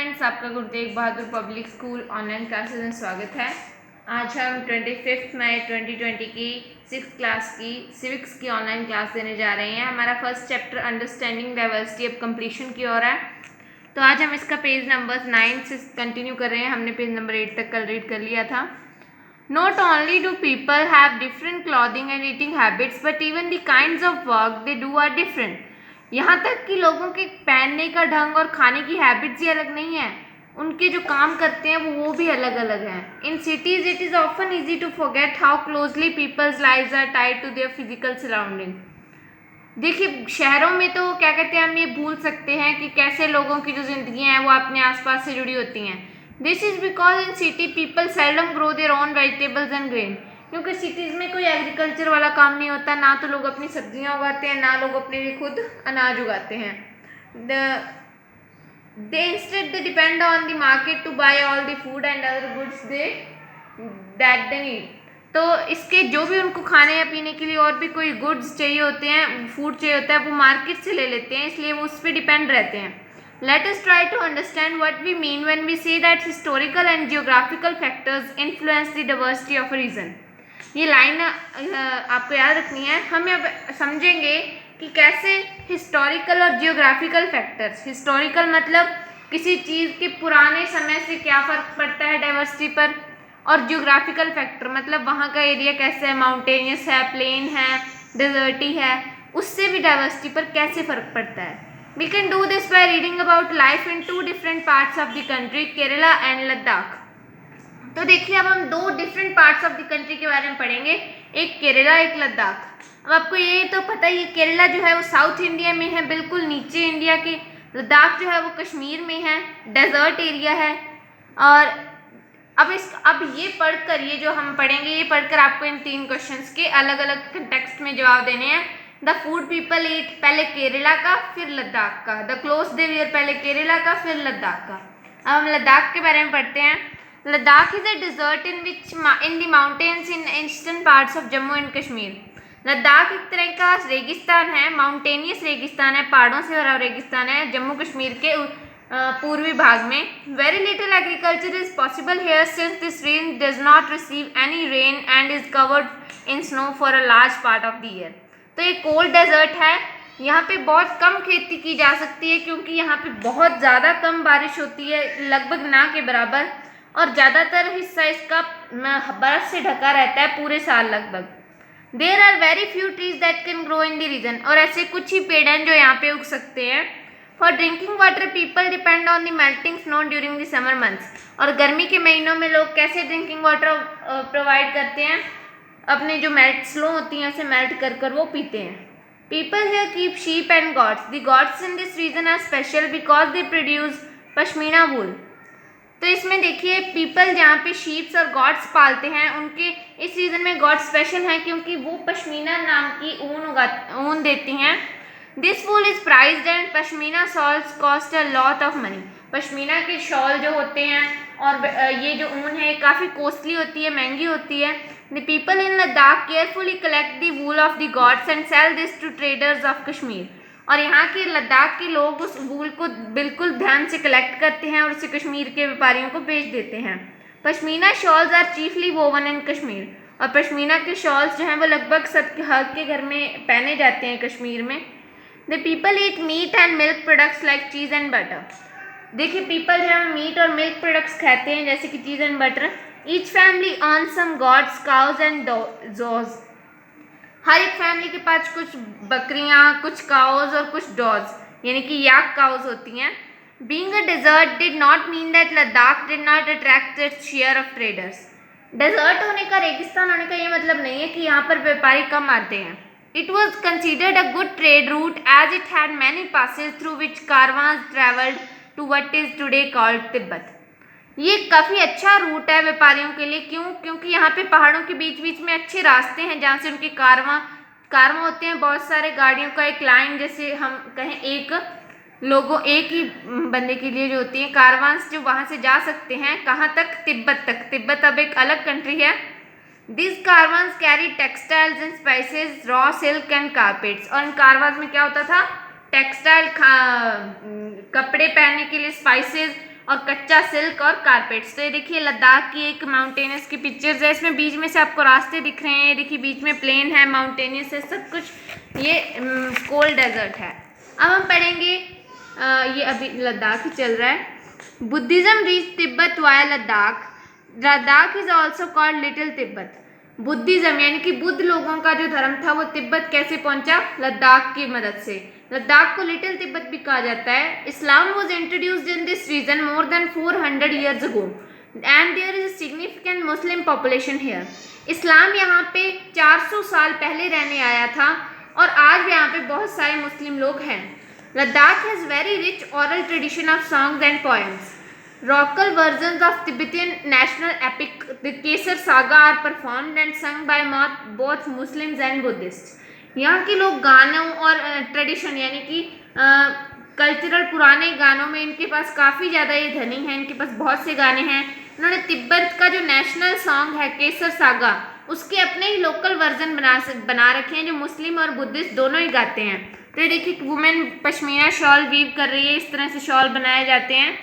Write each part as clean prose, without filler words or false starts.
Friends, आपका Guru Tegh Bahadur public school online classes में स्वागत है। आज हम 25 मई 2020 की 6th क्लास की सिविक्स की ऑनलाइन क्लास देने जा रहे हैं। हमारा फर्स्ट चैप्टर अंडरस्टैंडिंग डाइवर्सिटी अब कंप्लीशन की ओर है। तो आज हम इसका पेज नंबर 9 से कंटिन्यू कर रहे हैं। हमने पेज नंबर 8 तक कल रीड कर लिया था। Not only do people have different clothing and eating habits, but even the kinds of work they do are different. यहाँ तक कि लोगों के पहनने का ढंग और खाने की हैबिट्स ही अलग नहीं है, उनके जो काम करते हैं वो भी अलग अलग हैं। In cities it is often easy to forget how closely people's lives are tied to their physical surrounding. देखिए, शहरों में तो क्या कहते हैं, हम ये भूल सकते हैं कि कैसे लोगों की जो जिंदगी हैं वो अपने आसपास से जुड़ी होती हैं। This is because in city people seldom grow their own vegetables and grain, क्योंकि सिटीज़ में कोई एग्रीकल्चर वाला काम नहीं होता, ना तो लोग अपनी सब्जियां उगाते हैं, ना लोग अपने लिए खुद अनाज उगाते हैं। They instead they depend on the market to buy all the food and other goods that they need. तो इसके जो भी उनको खाने या पीने के लिए और भी कोई गुड्स चाहिए होते हैं, फूड चाहिए होता है, वो मार्केट से ले लेते हैं, इसलिए वो उस पर डिपेंड रहते हैं। Let us try to understand what we mean when we say that historical and geographical factors influence the diversity of a region. ये लाइन आपको याद रखनी है। हम अब समझेंगे कि कैसे हिस्टोरिकल और जियोग्राफिकल फैक्टर्स, हिस्टोरिकल मतलब किसी चीज़ के पुराने समय से क्या फ़र्क पड़ता है डाइवर्सिटी पर, और जियोग्राफिकल फैक्टर मतलब वहाँ का एरिया कैसे है, माउंटेनियस है, प्लेन है, डेजर्टी है, उससे भी डाइवर्सिटी पर कैसे फ़र्क पड़ता है। We can do this by reading about life in 2 different parts of the country, Kerala and Ladakh. तो देखिए, अब हम 2 different parts of the country के बारे में पढ़ेंगे, एक केरला एक लद्दाख। अब आपको ये तो पता ही है, केरला जो है वो साउथ इंडिया में है, बिल्कुल नीचे इंडिया के। लद्दाख जो है वो कश्मीर में है, डेजर्ट एरिया है। और अब ये पढ़कर, ये जो हम पढ़ेंगे, ये पढ़कर आपको इन 3 क्वेश्चंस के अलग अलग कंटेक्स्ट में जवाब देने हैं। द फूड पीपल ईट, पहले केरला का फिर लद्दाख का। द क्लोथ्स दे वियर, पहले केरला का फिर लद्दाख का। अब हम लद्दाख के बारे में पढ़ते हैं। Ladakh is a desert in the mountains in eastern parts of Jammu and Kashmir. Ladakh एक तरह का रेगिस्तान है, माउंटेनियस रेगिस्तान है, पहाड़ों से भरा रेगिस्तान है जम्मू कश्मीर के पूर्वी भाग में। Very little agriculture is possible here since this region does not receive any rain and is covered in snow for a large part of the year. तो ये कोल्ड डेजर्ट है, यहाँ पे बहुत कम खेती की जा सकती है क्योंकि यहाँ पे बहुत ज़्यादा कम बारिश होती है, लगभग ना के बराबर, और ज़्यादातर हिस्सा इसका बर्फ़ से ढका रहता है पूरे साल लगभग। There are very few trees that can grow in the region, और ऐसे कुछ ही पेड़ हैं जो यहाँ पे उग सकते हैं। For drinking water people depend on the melting snow during the summer months. और गर्मी के महीनों में लोग कैसे ड्रिंकिंग वाटर प्रोवाइड करते हैं, अपने जो मेल्ट स्नो होती हैं उसे मेल्ट कर कर वो पीते हैं। People here keep sheep and goats. The goats in this region are special because they produce pashmina wool. तो इसमें देखिए, पीपल जहाँ पे शीप्स और गॉड्स पालते हैं, उनके इस रीजन में गॉड स्पेशल हैं क्योंकि वो पश्मीना नाम की ऊन देती हैं। This wool is prized and pashmina shawls cost a lot of money. Pashmina के शॉल जो होते हैं और ये जो ऊन है काफ़ी कॉस्टली होती है, महंगी होती है। The people in Ladakh carefully collect the wool of the goats and sell this to traders of Kashmir. और यहाँ के लद्दाख के लोग उस वूल को बिल्कुल ध्यान से कलेक्ट करते हैं और उसे कश्मीर के व्यापारियों को बेच देते हैं। Pashmina shawls are chiefly woven in Kashmir. और पश्मीना के शॉल्स जो हैं वो लगभग सब हर के घर में पहने जाते हैं कश्मीर में। The people eat meat and milk products like cheese and butter. देखिए, पीपल जो है मीट और मिल्क प्रोडक्ट्स खाते हैं जैसे कि cheese and butter. Each family own some goats cows and dzos. हर एक फैमिली के पास कुछ बकरियां, कुछ काउज और कुछ डॉज यानी कि याक काउज होती हैं। Being a desert did not mean that Ladakh did not attract its share of traders. Desert होने का, रेगिस्तान होने का ये मतलब नहीं है कि यहाँ पर व्यापारी कम आते हैं। It was considered a good trade route as it had many passes through which caravans travelled to what is today called Tibet. ये काफ़ी अच्छा रूट है व्यापारियों के लिए। क्यों? क्योंकि यहाँ पे पहाड़ों के बीच बीच में अच्छे रास्ते हैं जहाँ से उनके कारवां होते हैं, बहुत सारे गाड़ियों का एक लाइन, जैसे हम कहें एक ही बंदे के लिए जो होती हैं कारवांस, जो वहाँ से जा सकते हैं कहाँ तक, तिब्बत तक। तिब्बत अब एक अलग कंट्री है। This कारवांस carry textiles and spices, raw silk and carpets. और इन कारवांस में क्या होता था, टेक्सटाइल कपड़े पहनने के लिए, स्पाइसेस और कच्चा सिल्क और कारपेट्स। तो ये देखिए लद्दाख की एक माउंटेनियस की पिक्चर्स है, इसमें बीच में से आपको रास्ते दिख रहे हैं, ये देखिए बीच में प्लेन है, माउंटेनियस है, सब कुछ ये कोल्ड डेजर्ट है। अब हम पढ़ेंगे ये अभी लद्दाख ही चल रहा है। Buddhism reach Tibet via Ladakh, Ladakh is also called little Tibet. Buddhism यानी कि बुद्ध लोगों का जो धर्म था वो तिब्बत कैसे पहुंचा? लद्दाख की मदद से। लद्दाख को लिटिल तिब्बत भी कहा जाता है। Islam was introduced in this region more than 400 years ago and there is a significant Muslim population here। इस्लाम यहाँ पे 400 साल पहले रहने आया था और आज यहाँ पे बहुत सारे मुस्लिम लोग हैं। Ladakh has very rich oral tradition of songs and poems. Local versions of Tibetan national epic, the Kesar Saga, are performed and sung by both Muslims and Buddhists. यहाँ के लोग गानों और ट्रेडिशन यानी कि कल्चरल पुराने गानों में इनके पास काफ़ी ज़्यादा ये धनी है, इनके पास बहुत से गाने हैं। इन्होंने तिब्बत का जो नेशनल सॉन्ग है केसर सागा, उसके अपने ही लोकल वर्जन बना रखे हैं जो मुस्लिम और बुद्धिस्ट दोनों ही गाते हैं। तो ये देखिए वुमेन पश्मीना शॉल वीव कर रही है, इस तरह से शॉल बनाए जाते हैं।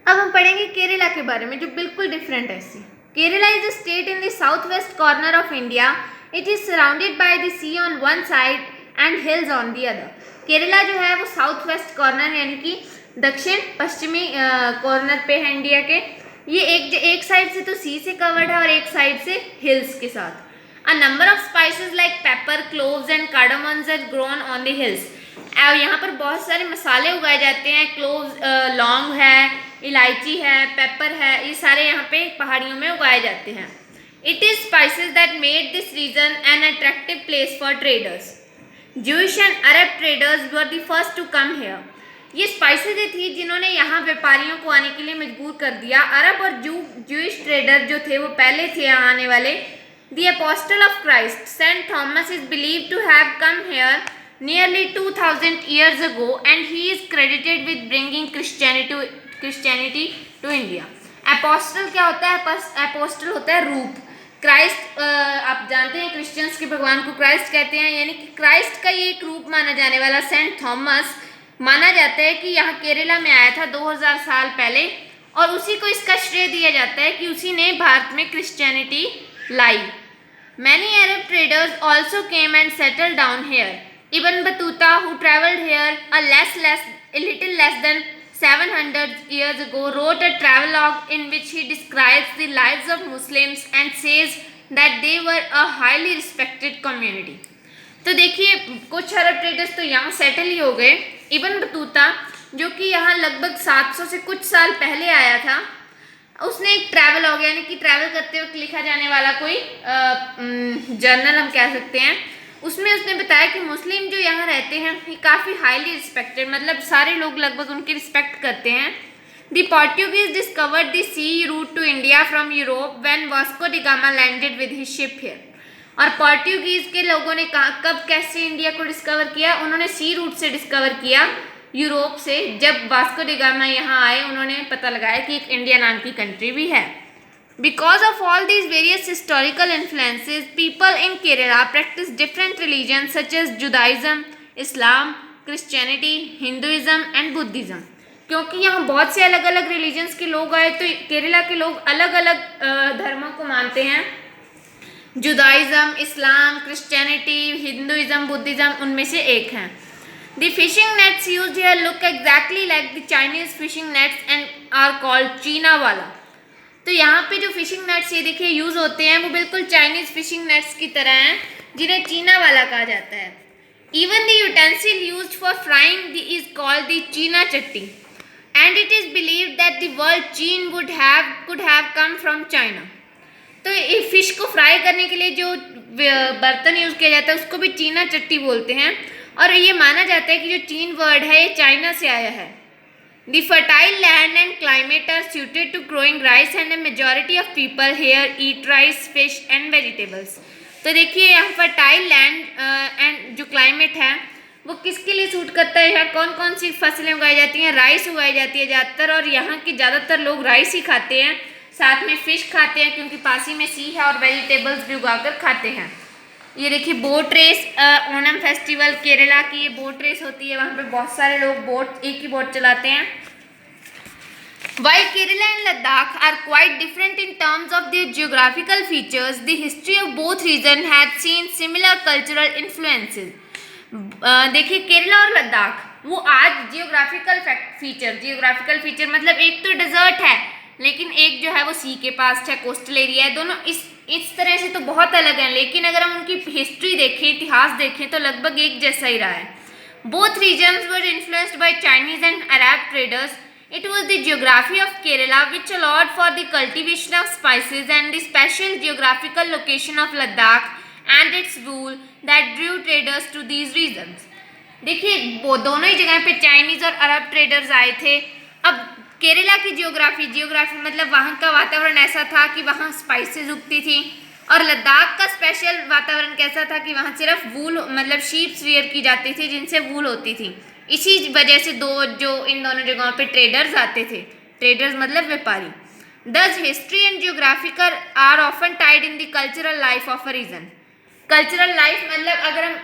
अब हम पढ़ेंगे केरला के बारे में जो बिल्कुल डिफरेंट है इससे। Kerala is a state in the south west corner of India. It is surrounded by the sea on one side and hills on the other. Kerala जो है वो साउथ वेस्ट कॉर्नर यानी कि दक्षिण पश्चिमी कॉर्नर पे है इंडिया के। ये एक साइड से तो सी से कवर्ड है और एक साइड से हिल्स के साथ। A number of spices like pepper, cloves and cardamoms are grown on the hills. यहाँ पर बहुत सारे मसाले उगाए जाते हैं। क्लोव्स, लौंग है, इलायची है, पेपर है, ये सारे यहाँ पे पहाड़ियों में उगाए जाते हैं। It is spices that made this region an attractive place for traders. Jewish and Arab traders were the first to come here. ये स्पाइसेज थी जिन्होंने यहाँ व्यापारियों को आने के लिए मजबूर कर दिया। अरब और जूइश ट्रेडर जो थे वो पहले थे यहाँ आने वाले। The apostle of Christ, Saint Thomas, is believed to have come here nearly 2000 years ago and he is credited with bringing Christianity to India. Apostle क्या होता है? Apostle होता है रूप। क्राइस्ट आप जानते हैं क्रिश्चियंस के भगवान को क्राइस्ट कहते हैं, यानी कि क्राइस्ट का ये एक रूप माना जाने वाला सेंट थॉमस माना जाता है कि यहाँ केरला में आया था 2000 साल पहले और उसी को इसका श्रेय दिया जाता है कि उसी ने भारत में क्रिश्चियनिटी लाई। Many Arab traders also came and settle down here. Ibn Battuta who travelled here a little less than 700 years ago wrote a travelogue in which he describes the lives of Muslims and says that they were a highly respected community. तो देखिए कुछ Arab traders तो यहाँ settle ही हो गए। Ibn Battuta जो कि यहाँ लगभग 700 से कुछ साल पहले आया था, उसने एक ट्रैवलॉग यानी कि ट्रैवल करते वक्त लिखा जाने वाला कोई जर्नल हम कह सकते हैं, उसमें उसने बताया कि मुस्लिम जो यहाँ रहते हैं ये काफ़ी हाईली रिस्पेक्टेड, मतलब सारे लोग लगभग उनकी रिस्पेक्ट करते हैं। The Portuguese discovered the sea route to India from Europe when Vasco da Gama landed with his ship here. और पोर्टुगीज के लोगों ने कब कैसे इंडिया को डिस्कवर किया? उन्होंने सी रूट से डिस्कवर किया यूरोप से। जब वास्को डी गामा यहाँ आए उन्होंने पता लगाया कि एक इंडिया नाम की कंट्री भी है। Because of all these various historical influences, people in Kerala practice different religions such as Judaism, Islam, Christianity, Hinduism and Buddhism. क्योंकि यहाँ बहुत से अलग अलग रिलीजन्स के लोग आए तो केरला के लोग अलग अलग धर्मों को मानते हैं। जुदाइज़म, इस्लाम, क्रिश्चियनिटी, हिंदुइज्म, बुद्धिज़्म उनमें से एक हैं। The fishing nets used here look exactly like the Chinese fishing nets and are called चीना वाला। तो यहाँ पे जो फिशिंग नेट्स ये देखिए यूज़ होते हैं वो बिल्कुल चाइनीज़ फिशिंग नेट्स की तरह हैं जिन्हें चीना वाला कहा जाता है। Even the utensil used for frying is called the cheena chatti and it is believed that the word cheen could have come from China. तो ये फिश को फ्राई करने के लिए जो बर्तन यूज़ किया जाता है उसको भी चीना चट्टी बोलते हैं और ये माना जाता है कि जो चीन वर्ड है ये चाइना से आया है। The fertile land and climate are suited to growing rice and a majority of people here eat rice, fish and vegetables. तो देखिए यहाँ फर्टाइल लैंड एंड जो क्लाइमेट है वो किसके लिए सूट करता है? यहाँ कौन कौन सी फसलें उगाई जाती हैं? राइस उगाई जाती है ज़्यादातर और यहाँ के ज़्यादातर लोग राइस ही खाते हैं, साथ में फ़िश खाते हैं क्योंकि पास ही में सी है और वेजिटेबल्स भी उगाकर खाते हैं। ये देखिए boat race, Onam festival Kerala की ये बोट रेस होती है, वहाँ पे बहुत सारे लोग एक ही बोट चलाते हैं। While Kerala and Ladakh are quite different in terms of their geographical features, the history of both regions had seen similar cultural influences. देखिए केरला और लद्दाख वो आज जियोग्राफिकल फीचर मतलब एक तो डेजर्ट है लेकिन एक जो है वो सी के पास है, कोस्टल एरिया है, दोनों इस तरह से तो बहुत अलग हैं, लेकिन अगर हम उनकी हिस्ट्री देखें, इतिहास देखें तो लगभग एक जैसा ही रहा है. Both regions were influenced by Chinese and Arab traders. It was the geography of Kerala which allowed for the cultivation of spices and the special geographical location of Ladakh and its wool that drew traders to these regions. देखिए वो दोनों ही जगह पे Chinese और Arab traders आए थे. अब केरला की जियोग्राफी मतलब वहाँ का वातावरण ऐसा था कि वहाँ स्पाइसेस उगती थी, और लद्दाख का स्पेशल वातावरण कैसा था कि वहाँ सिर्फ वूल मतलब शीप्स रियर की जाती थी जिनसे वूल होती थी. इसी वजह से इन दोनों जगहों पे ट्रेडर्स आते थे. ट्रेडर्स मतलब व्यापारी. Thus history and geographical are often tied in the cultural life of a region. Cultural life मतलब अगर हम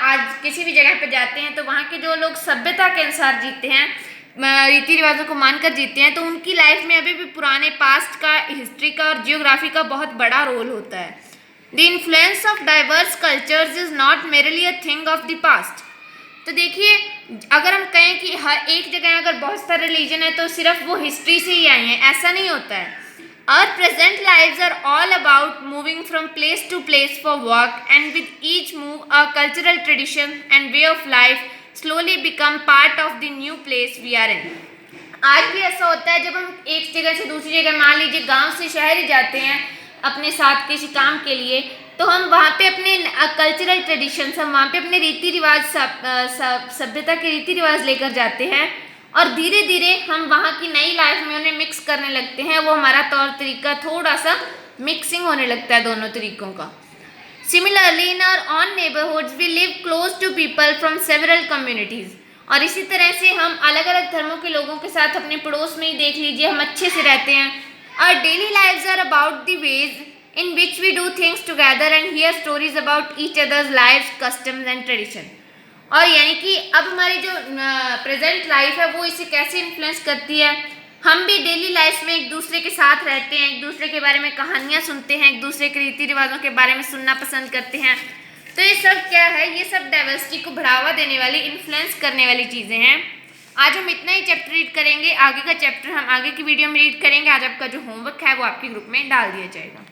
आज किसी भी जगह पे जाते हैं तो वहाँ के जो लोग सभ्यता के अनुसार जीते हैं, रीति रिवाजों को मानकर जीते हैं, तो उनकी लाइफ में अभी भी पुराने पास्ट का, हिस्ट्री का और जियोग्राफी का बहुत बड़ा रोल होता है. The influence of diverse cultures is not merely a thing of the past. तो देखिए अगर हम कहें कि हर एक जगह अगर बहुत सारे रिलीजन है तो सिर्फ वो हिस्ट्री से ही आई हैं, ऐसा नहीं होता है. Our present lives are all about moving from place to place for work, and with each move, our cultural tradition and way of life slowly become part of the new place we are in. आज भी ऐसा होता है जब हम एक जगह से दूसरी जगह, मान लीजिए गांव से शहर ही जाते हैं अपने साथ किसी काम के लिए, तो हम वहाँ पे अपने कल्चरल ट्रेडिशंस, हम वहाँ पे अपने रीति रिवाज, सभ्यता के रीति रिवाज लेकर जाते हैं, और धीरे धीरे हम वहाँ की नई लाइफ में उन्हें मिक्स करने लगते हैं. वो हमारा तौर तरीका थोड़ा सा मिक्सिंग होने लगता है दोनों तरीकों का. Similarly in our own neighbourhoods we live close to people from several communities. और इसी तरह से हम अलग अलग धर्मों के लोगों के साथ अपने पड़ोस में ही देख लीजिए हम अच्छे से रहते हैं. Our daily lives are about the ways in which we do things together and hear stories about each other's lives, customs and tradition. और यानी कि अब हमारी जो प्रेजेंट लाइफ है वो इसे कैसे इन्फ्लुएंस करती है. हम भी डेली लाइफ में एक दूसरे के साथ रहते हैं, एक दूसरे के बारे में कहानियाँ सुनते हैं, एक दूसरे के रीति रिवाजों के बारे में सुनना पसंद करते हैं. तो ये सब क्या है, ये सब डाइवर्सिटी को बढ़ावा देने वाली, इन्फ्लुएंस करने वाली चीज़ें हैं. आज हम इतना ही चैप्टर रीड करेंगे, आगे का चैप्टर हम आगे की वीडियो में रीड करेंगे. आज आपका जो होमवर्क है वो आपके ग्रुप में डाल दिया जाएगा.